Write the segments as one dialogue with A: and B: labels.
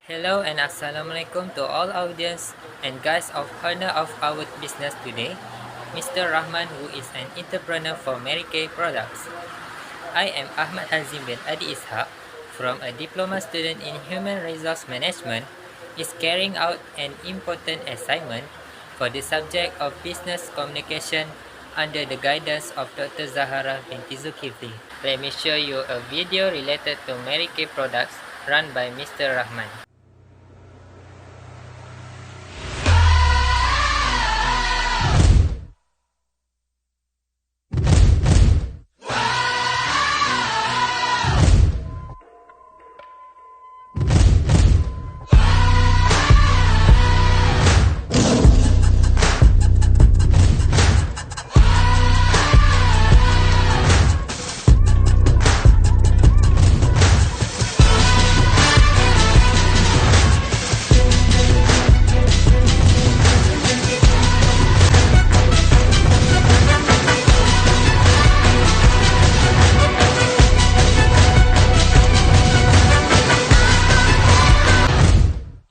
A: Hello and Assalamualaikum to all audience and guys of honor of our business today. Mr. Rahman, who is an entrepreneur for Mary Kay products. I am Ahmad Hazim bin Adi ISHAK from a diploma student in Human Resource Management is carrying out an important assignment for the subject of business communication under the guidance of Dr. Zahara binti Zulkifli. Let me show you a video related to Mary Kay products run by Mr. Rahman.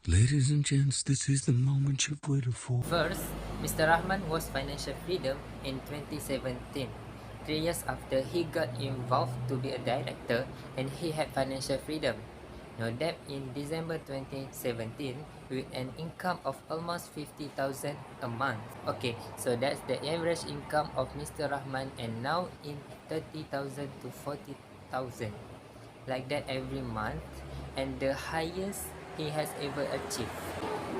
B: Ladies and gents, this is the moment you've waited for.
A: First, Mr. Rahman was financial freedom in 2017, 3 years after he got involved to be a director and he had financial freedom. No debt in December 2017 with an income of almost 50,000 a month. Okay, so that's the average income of Mr. Rahman and now in 30,000 to 40,000. Like that every month, and the highest he has ever achieved.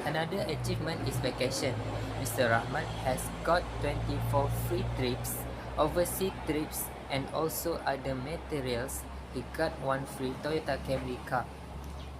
A: Another achievement is vacation. Mr. Rahman has got 24 free trips, overseas trips, and also other materials. He got one free Toyota Camry car.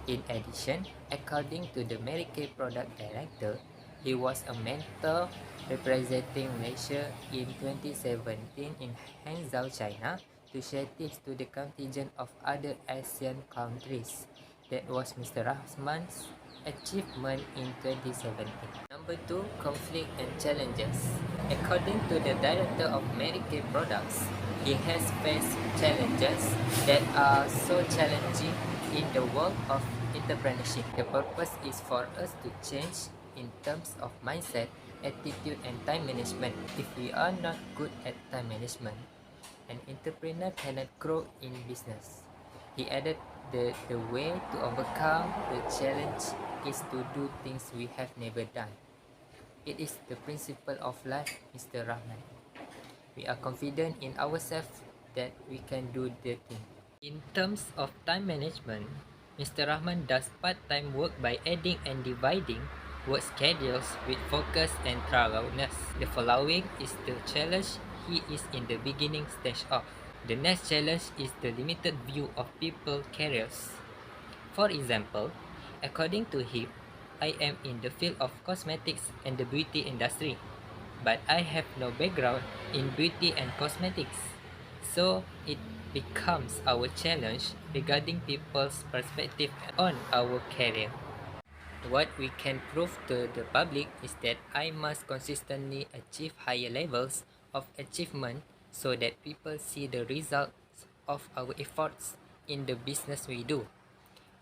A: In addition, according to the Mary Kay product director, he was a mentor representing Malaysia in 2017 in Hangzhou, China, to share tips to the contingent of other ASEAN countries. That was Mr. Rahman's achievement in 2017. Number 2, conflict and challenges. According to the director of Mary Kay products, he has faced challenges that are so challenging in the world of entrepreneurship. The purpose is for us to change in terms of mindset, attitude, and time management. If we are not good at time management, an entrepreneur cannot grow in business. He added the way to overcome the challenge is to do things we have never done. It is the principle of life, Mr. Rahman. We are confident in ourselves that we can do the thing. In terms of time management, Mr. Rahman does part-time work by adding and dividing work schedules with focus and thoroughness. The following is the challenge he is in the beginning stage of. The next challenge is the limited view of people careers. For example, according to him, I am in the field of cosmetics and the beauty industry, but I have no background in beauty and cosmetics. So it becomes our challenge regarding people's perspective on our career. What we can prove to the public is that I must consistently achieve higher levels of achievement so that people see the results of our efforts in the business we do.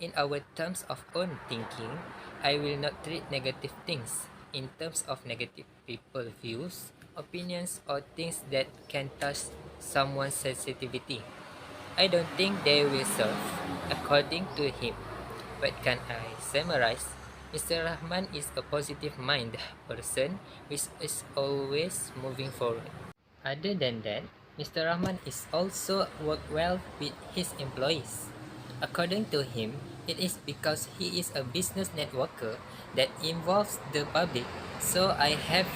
A: In our terms of own thinking, I will not treat negative things in terms of negative people views, opinions, or things that can touch someone's sensitivity. I don't think they will serve, according to him. What can I summarize? Mr. Rahman is a positive-minded person which is always moving forward. Other than that, Mr. Rahman is also work well with his employees. According to him, it is because he is a business networker that involves the public, so I have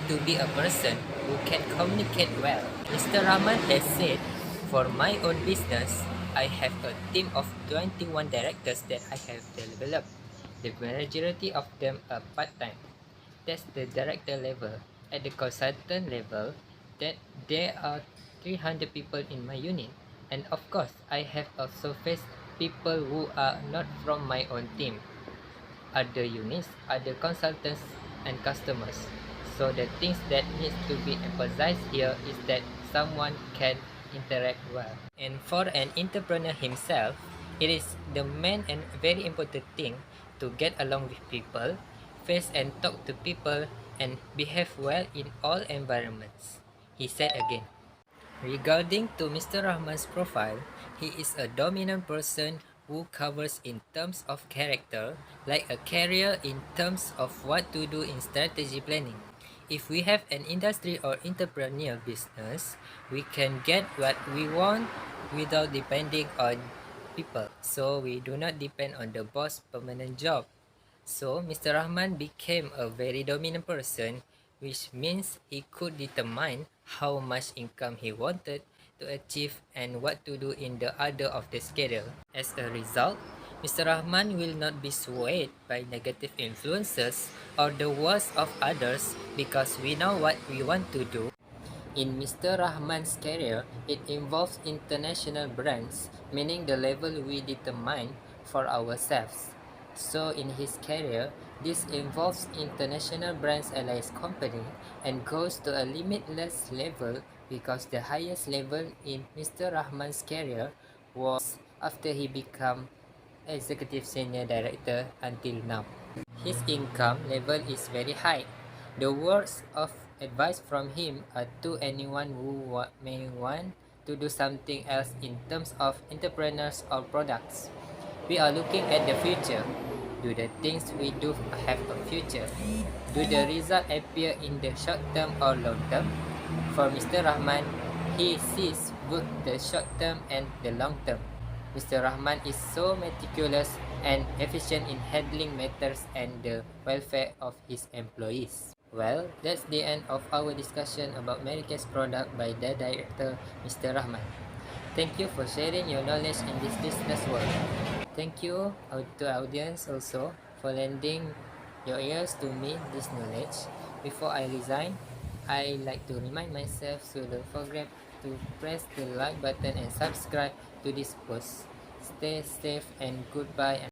A: to be a person who can communicate well. Mr. Rahman has said, for my own business, I have a team of 21 directors that I have developed. The majority of them are part-time. That's the director level. At the consultant level, that there are 300 people in my unit, and of course I have also faced people who are not from my own team, other units, other consultants, and customers. So the things that needs to be emphasized here is that someone can interact well. And for an entrepreneur himself, it is the main and very important thing to get along with people, face and talk to people, and behave well in all environments. He said again. Regarding to Mr. Rahman's profile, he is a dominant person who covers in terms of character, like a carrier in terms of what to do in strategy planning. If we have an industry or entrepreneurial business, we can get what we want without depending on people. So we do not depend on the boss' permanent job. So Mr. Rahman became a very dominant person, which means he could determine how much income he wanted to achieve and what to do in the order of the schedule. As a result, Mr. Rahman will not be swayed by negative influences or the words of others because we know what we want to do. In Mr. Rahman's career, it involves international brands, meaning the level we determine for ourselves. So in his career, this involves international brands allies company and goes to a limitless level because the highest level in Mr. Rahman's career was after he became executive senior director until now. His income level is very high. The words of advice from him are to anyone who may want to do something else in terms of entrepreneurs or products. We are looking at the future. Do the things we do have a future? Do the result appear in the short term or long term? For Mr. Rahman, he sees both the short term and the long term. Mr. Rahman is so meticulous and efficient in handling matters and the welfare of his employees. Well, that's the end of our discussion about Medicare's product by the director, Mr. Rahman. Thank you for sharing your knowledge in this business world. Thank you to audience also for lending your ears to me this knowledge. Before I resign, I like to remind myself, so don't forget to press the like button and subscribe to this post. Stay safe and goodbye.